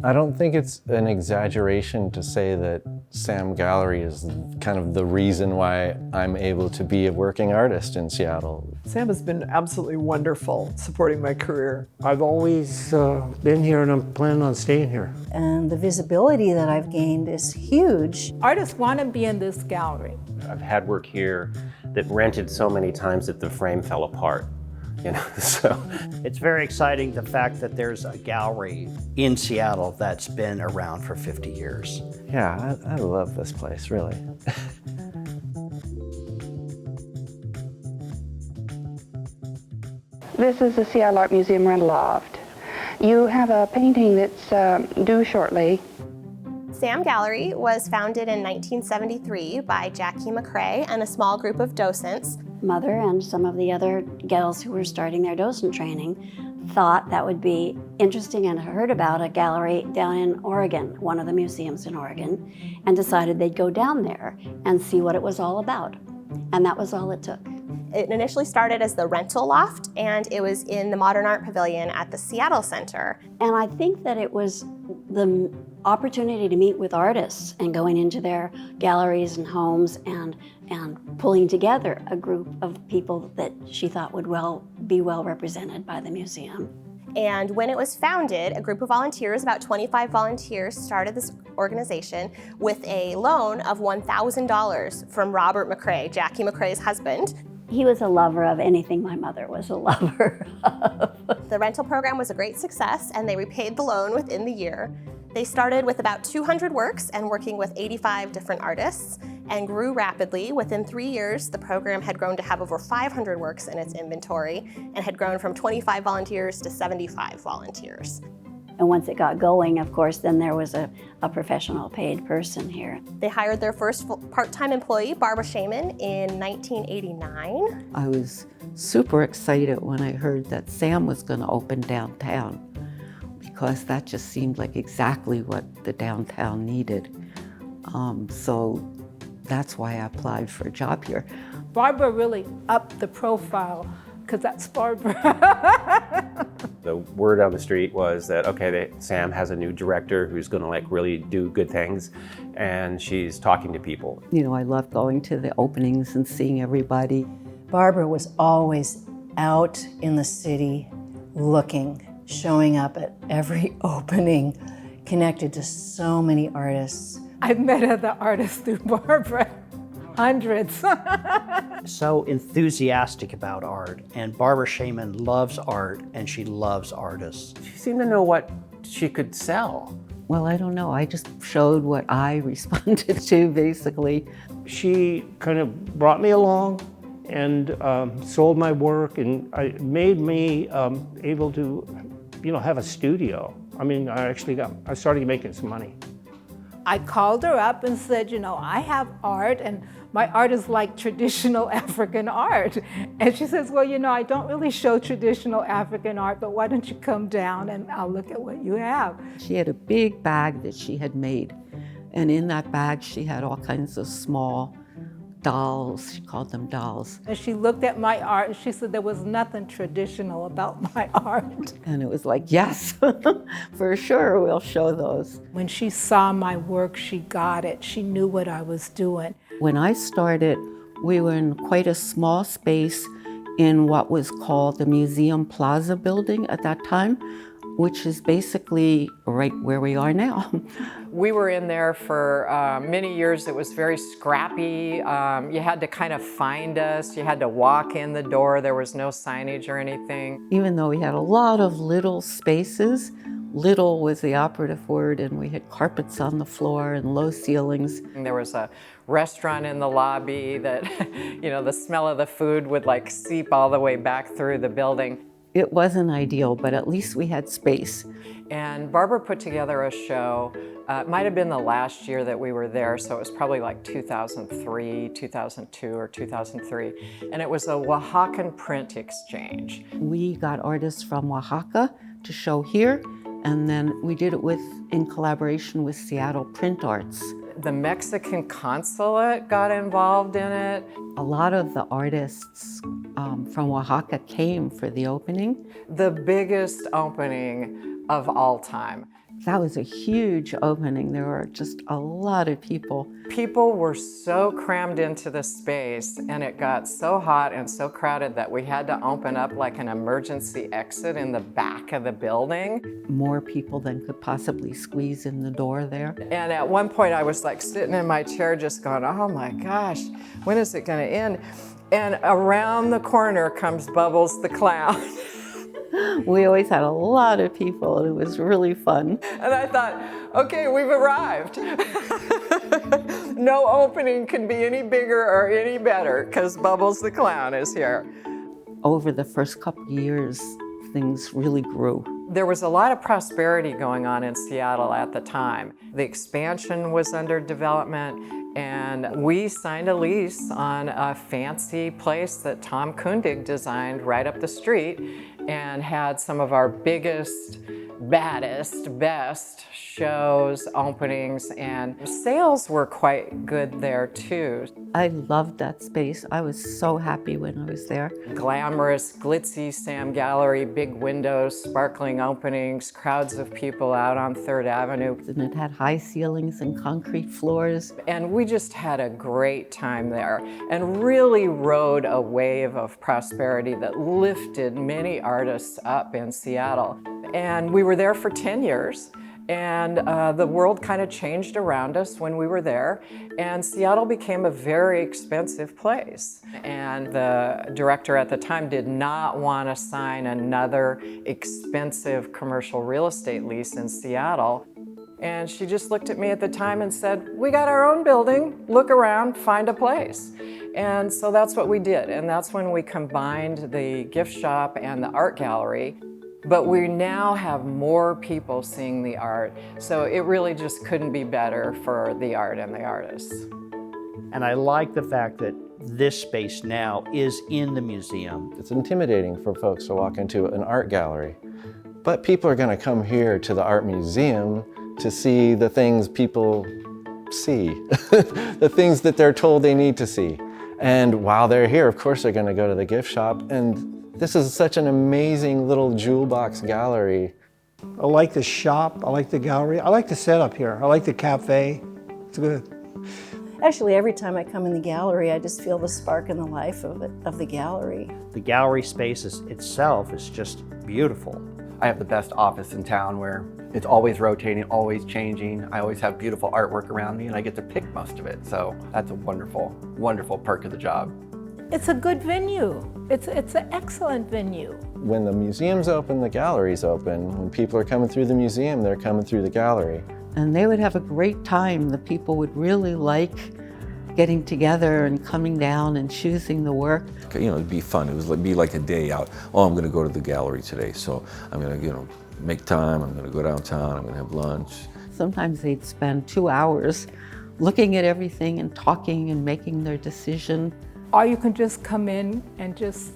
I don't think it's an exaggeration to say that Sam Gallery is kind of the reason why I'm able to be a working artist in Seattle. Sam has been absolutely wonderful supporting my career. I've always been here and I'm planning on staying here. And the visibility that I've gained is huge. Artists want to be in this gallery. I've had work here that rented so many times that the frame fell apart. So it's very exciting, the fact that there's a gallery in Seattle that's been around for 50 years. Yeah, I love this place, really. This is the Seattle Art Museum rental loft. You have a painting that's due shortly. Sam Gallery was founded in 1973 by Jackie McCrae and a small group of docents. Mother and some of the other gals who were starting their docent training thought that would be interesting and heard about a gallery down in Oregon, one of the museums in Oregon, and decided they'd go down there and see what it was all about. And that was all it took. It initially started as the rental loft, and it was in the Modern Art Pavilion at the Seattle Center. And I think that it was the opportunity to meet with artists and going into their galleries and homes and pulling together a group of people that she thought would be well represented by the museum. And when it was founded, a group of volunteers, about 25 volunteers, started this organization with a loan of $1,000 from Robert McCrae, Jackie McCrae's husband. He was a lover of anything my mother was a lover of. The rental program was a great success, and they repaid the loan within the year. They started with about 200 works and working with 85 different artists, and grew rapidly. Within 3 years, the program had grown to have over 500 works in its inventory and had grown from 25 volunteers to 75 volunteers. And once it got going, of course, then there was a professional paid person here. They hired their first part-time employee, Barbara Shaman, in 1989. I was super excited when I heard that Sam was going to open downtown, because that just seemed like exactly what the downtown needed. So that's why I applied for a job here. Barbara really upped the profile, because that's Barbara. the word on the street was that, okay, Sam has a new director who's going to really do good things, and she's talking to people. You know, I love going to the openings and seeing everybody. Barbara was always out in the city looking, showing up at every opening, connected to so many artists. I've met other artists through Barbara, hundreds. So enthusiastic about art, and Barbara Shaman loves art, and she loves artists. She seemed to know what she could sell. Well, I don't know. I just showed what I responded to, basically. She kind of brought me along and sold my work, and made me able to, have a studio. I mean, I started making some money. I called her up and said, I have art, and my art is like traditional African art. And she says, well, I don't really show traditional African art, but why don't you come down and I'll look at what you have. She had a big bag that she had made, and in that bag she had all kinds of small dolls. She called them dolls. And she looked at my art and she said there was nothing traditional about my art. And it was like, yes, for sure, we'll show those. When she saw my work, she got it. She knew what I was doing. When I started, we were in quite a small space in what was called the Museum Plaza building at that time, which is basically right where we are now. We were in there for many years. It was very scrappy. You had to kind of find us. You had to walk in the door. There was no signage or anything. Even though we had a lot of little spaces, little was the operative word, and we had carpets on the floor and low ceilings. And there was a restaurant in the lobby that, the smell of the food would seep all the way back through the building. It wasn't ideal, but at least we had space. And Barbara put together a show. It might have been the last year that we were there, so it was probably 2003, 2002, or 2003. And it was a Oaxacan print exchange. We got artists from Oaxaca to show here, and then we did it in collaboration with Seattle Print Arts. The Mexican consulate got involved in it. A lot of the artists from Oaxaca came for the opening. The biggest opening of all time. That was a huge opening. There were just a lot of people. People were so crammed into the space, and it got so hot and so crowded that we had to open up like an emergency exit in the back of the building. More people than could possibly squeeze in the door there. And at one point I was like sitting in my chair just going, oh my gosh, when is it gonna end? And around the corner comes Bubbles the clown. We always had a lot of people, and it was really fun. And I thought, okay, we've arrived. No opening can be any bigger or any better because Bubbles the clown is here. Over the first couple of years, things really grew. There was a lot of prosperity going on in Seattle at the time. The expansion was under development, and we signed a lease on a fancy place that Tom Kundig designed right up the street and had some of our biggest, baddest, best shows, openings, and sales were quite good there too. I loved that space. I was so happy when I was there. Glamorous, glitzy Sam Gallery, big windows, sparkling openings, crowds of people out on 3rd Avenue. And it had high ceilings and concrete floors. And we just had a great time there and really rode a wave of prosperity that lifted many artists up in Seattle. And we were there for 10 years. And the world kind of changed around us when we were there, and Seattle became a very expensive place. And the director at the time did not want to sign another expensive commercial real estate lease in Seattle. And she just looked at me at the time and said, we got our own building, look around, find a place. And so that's what we did, and that's when we combined the gift shop and the art gallery. But we now have more people seeing the art, so it really just couldn't be better for the art and the artists. And I like the fact that this space now is in the museum. It's intimidating for folks to walk into an art gallery, but people are going to come here to the art museum to see the things people see, the things that they're told they need to see. And while they're here, of course, they're going to go to the gift shop. And this is such an amazing little jewel box gallery. I like the shop, I like the gallery, I like the setup here, I like the cafe. It's good. Actually, every time I come in the gallery, I just feel the spark and the life of the gallery. The gallery space itself is just beautiful. I have the best office in town where it's always rotating, always changing. I always have beautiful artwork around me and I get to pick most of it. So that's a wonderful, wonderful perk of the job. It's a good venue. It's an excellent venue. When the museum's open, the gallery's open. When people are coming through the museum, they're coming through the gallery. And they would have a great time. The people would really like getting together and coming down and choosing the work. You know, it'd be fun. It would be like a day out. Oh, I'm going to go to the gallery today, so I'm going to, make time. I'm going to go downtown. I'm going to have lunch. Sometimes they'd spend 2 hours looking at everything and talking and making their decision. Or you can just come in and just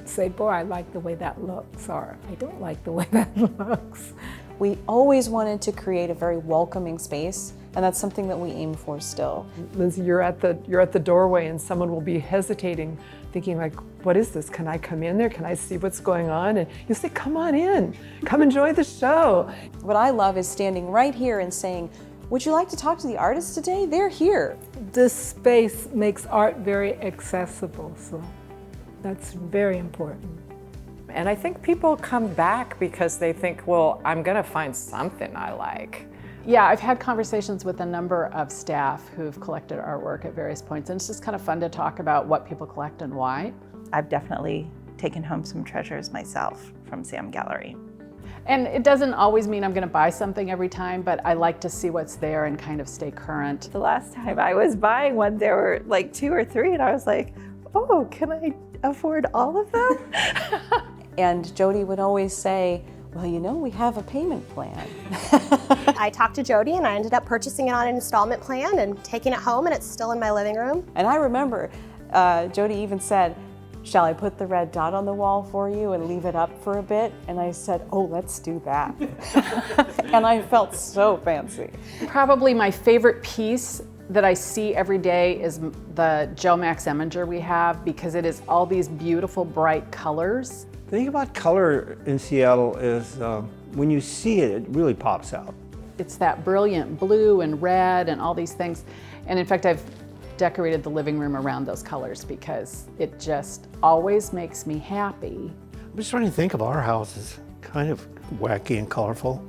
say, boy, I like the way that looks, or I don't like the way that looks. We always wanted to create a very welcoming space, and that's something that we aim for still. Lindsay, you're at the doorway and someone will be hesitating, thinking like, what is this? Can I come in there? Can I see what's going on? And you say, come on in, come enjoy the show. What I love is standing right here and saying, would you like to talk to the artists today? They're here. This space makes art very accessible, so that's very important. And I think people come back because they think, well, I'm going to find something I like. Yeah, I've had conversations with a number of staff who've collected artwork at various points, and it's just kind of fun to talk about what people collect and why. I've definitely taken home some treasures myself from Sam Gallery. And it doesn't always mean I'm going to buy something every time, but I like to see what's there and kind of stay current. The last time I was buying one, there were like 2 or 3, and I was like, oh, can I afford all of them? And Jody would always say, well, we have a payment plan. I talked to Jody and I ended up purchasing it on an installment plan and taking it home, and it's still in my living room. And I remember Jody even said, shall I put the red dot on the wall for you and leave it up for a bit? And I said, oh, let's do that. And I felt so fancy. Probably my favorite piece that I see every day is the Joe Max Eminger we have, because it is all these beautiful bright colors. The thing about color in Seattle is when you see it, it really pops out. It's that brilliant blue and red and all these things. And in fact, I've decorated the living room around those colors because it just always makes me happy. I'm just trying to think of our house as kind of wacky and colorful,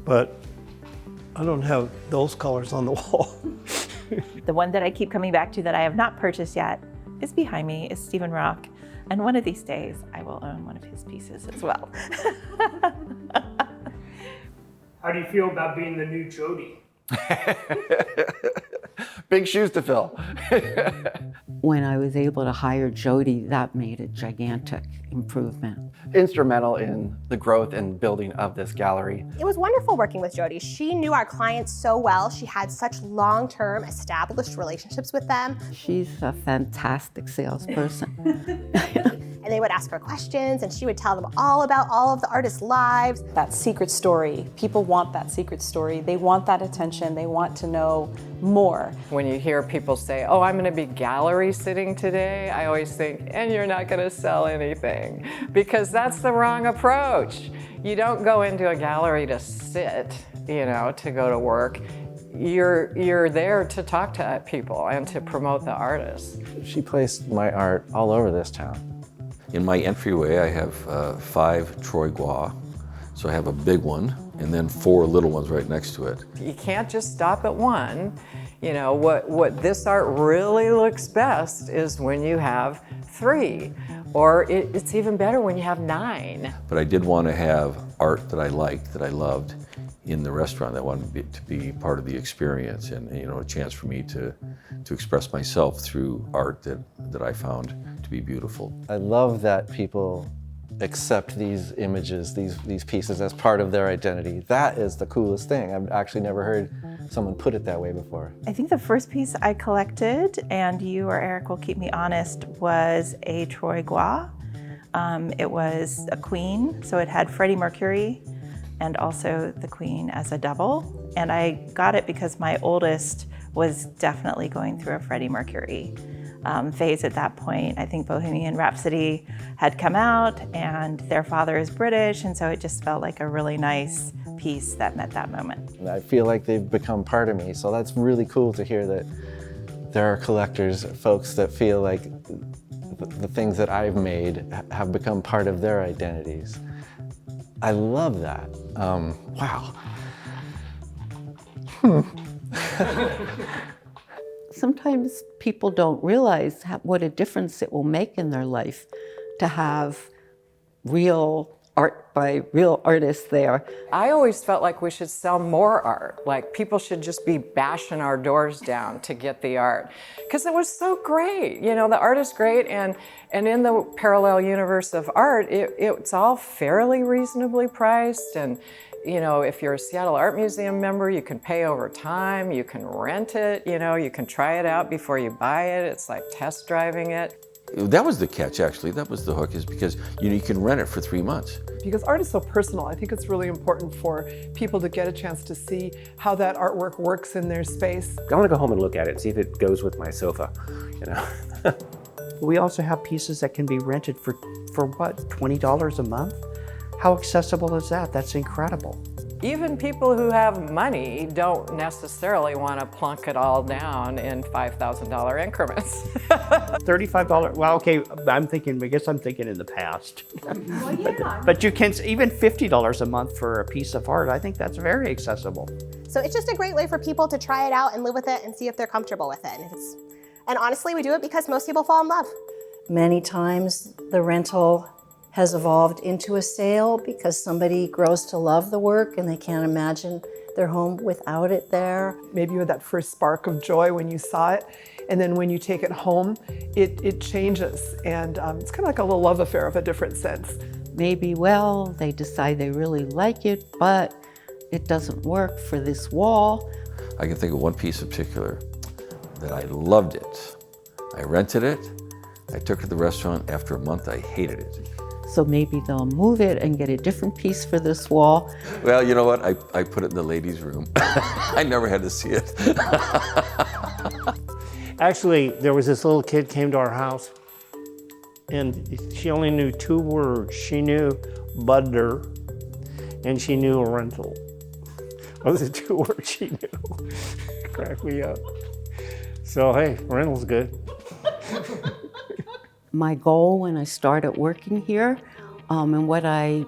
but I don't have those colors on the wall. The one that I keep coming back to that I have not purchased yet is behind me, is Stephen Rock. And one of these days, I will own one of his pieces as well. How do you feel about being the new Jody? Big shoes to fill. When I was able to hire Jody, that made a gigantic improvement. Instrumental in the growth and building of this gallery. It was wonderful working with Jody. She knew our clients so well. She had such long-term established relationships with them. She's a fantastic salesperson. And they would ask her questions and she would tell them all about all of the artists' lives. That secret story, people want that secret story. They want that attention. They want to know more. When you hear people say, oh, I'm going to be gallery sitting today, I always think, and you're not going to sell anything, because that's the wrong approach. You don't go into a gallery to sit, to go to work. You're there to talk to people and to promote the artists. She placed my art all over this town. In my entryway, I have 5 Troy Gua. So I have a big one and then 4 little ones right next to it. You can't just stop at one. What this art really looks best is when you have 3, or it's even better when you have 9. But I did want to have art that I liked, that I loved in the restaurant. I wanted it to be part of the experience and a chance for me to express myself through art that I found to be beautiful. I love that people accept these images, these pieces as part of their identity. That is the coolest thing. I've actually never heard someone put it that way before. I think the first piece I collected, and you or Eric will keep me honest, was a Troy Gua. It was a queen, so it had Freddie Mercury and also the queen as a double. And I got it because my oldest was definitely going through a Freddie Mercury phase at that point. I think Bohemian Rhapsody had come out and their father is British, and so it just felt like a really nice piece that met that moment. And I feel like they've become part of me, so that's really cool to hear that there are collectors, folks that feel like the things that I've made have become part of their identities. I love that. Wow. Sometimes people don't realize what a difference it will make in their life to have real art by real artists there. I always felt like we should sell more art. Like people should just be bashing our doors down to get the art. Because it was so great. The art is great, and in the parallel universe of art, it's all fairly reasonably priced. And if you're a Seattle Art Museum member, you can pay over time, you can rent it, you can try it out before you buy it. It's like test driving it. That was the catch, actually. That was the hook, is because you can rent it for 3 months. Because art is so personal, I think it's really important for people to get a chance to see how that artwork works in their space. I want to go home and look at it and see if it goes with my sofa, We also have pieces that can be rented for what, $20 a month? How accessible is that? That's incredible. Even people who have money don't necessarily want to plunk it all down in $5,000 increments. $35, well, okay, I guess I'm thinking in the past. Well, yeah. But you can, even $50 a month for a piece of art, I think that's very accessible. So it's just a great way for people to try it out and live with it and see if they're comfortable with it. And honestly, we do it because most people fall in love. Many times the rental has evolved into a sale because somebody grows to love the work and they can't imagine their home without it there. Maybe you had that first spark of joy when you saw it, and then when you take it home, it changes. And it's kind of like a little love affair of a different sense. Maybe, they decide they really like it, but it doesn't work for this wall. I can think of one piece in particular that I loved it. I rented it. I took it to the restaurant. After a month, I hated it. So maybe they'll move it and get a different piece for this wall. Well, you know what? I put it in the ladies' room. I never had to see it. Actually, there was this little kid came to our house, and she only knew 2 words. She knew butter and she knew a rental. Those are two words she knew. Cracked me up. So hey, rental's good. My goal when I started working here, and what I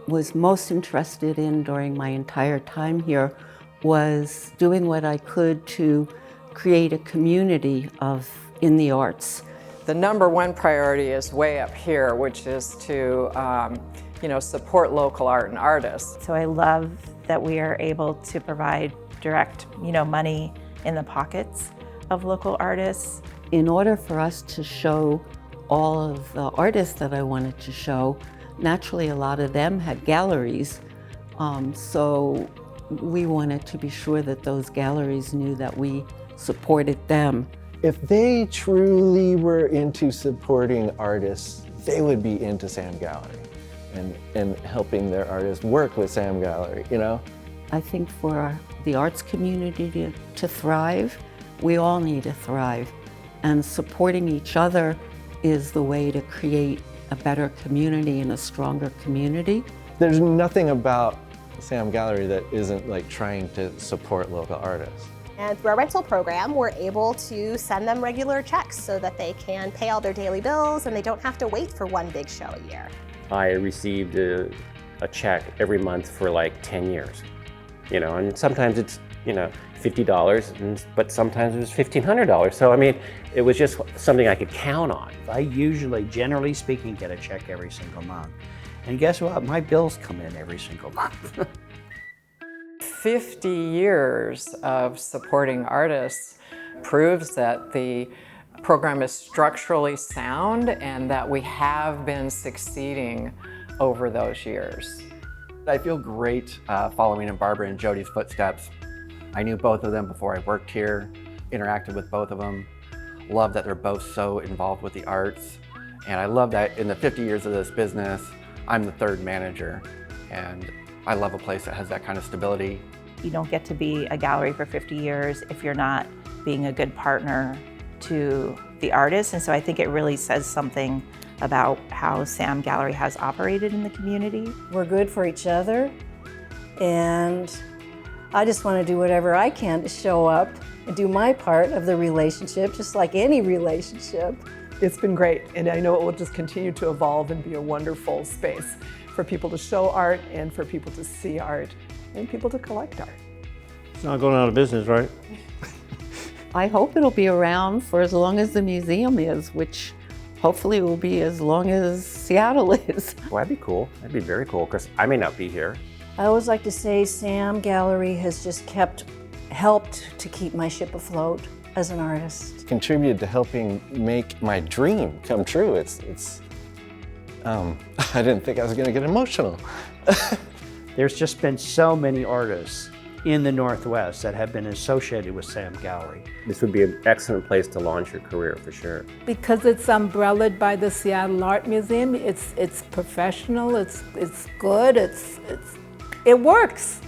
was most interested in during my entire time here, was doing what I could to create a community in the arts. The number one priority is way up here, which is to support local art and artists. So I love that we are able to provide direct, money in the pockets of local artists. In order for us to show all of the artists that I wanted to show, naturally a lot of them had galleries, so we wanted to be sure that those galleries knew that we supported them. If they truly were into supporting artists, they would be into Sam Gallery and helping their artists work with Sam Gallery, I think for the arts community to thrive, we all need to thrive. And supporting each other is the way to create a better community and a stronger community. There's nothing about Sam Gallery that isn't trying to support local artists. And through our rental program, we're able to send them regular checks so that they can pay all their daily bills and they don't have to wait for one big show a year. I received a check every month for 10 years, and sometimes it's, $50, but sometimes it was $1,500. So, it was just something I could count on. I usually, generally speaking, get a check every single month. And guess what? My bills come in every single month. 50 years of supporting artists proves that the program is structurally sound and that we have been succeeding over those years. I feel great following in Barbara and Jody's footsteps. I knew both of them before I worked here, interacted with both of them. Love that they're both so involved with the arts. And I love that in the 50 years of this business, I'm the third manager. And I love a place that has that kind of stability. You don't get to be a gallery for 50 years if you're not being a good partner to the artists. And so I think it really says something about how Sam Gallery has operated in the community. We're good for each other, and I just want to do whatever I can to show up and do my part of the relationship, just like any relationship. It's been great, and I know it will just continue to evolve and be a wonderful space for people to show art and for people to see art and people to collect art. It's not going out of business, right? I hope it'll be around for as long as the museum is, which hopefully will be as long as Seattle is. Well, that'd be cool. That'd be very cool, because I may not be here. I always like to say Sam Gallery has just helped to keep my ship afloat as an artist. Contributed to helping make my dream come true. I didn't think I was gonna get emotional. There's just been so many artists in the Northwest that have been associated with Sam Gallery. This would be an excellent place to launch your career for sure. Because it's umbrellaed by the Seattle Art Museum, it's professional, it's good, it works.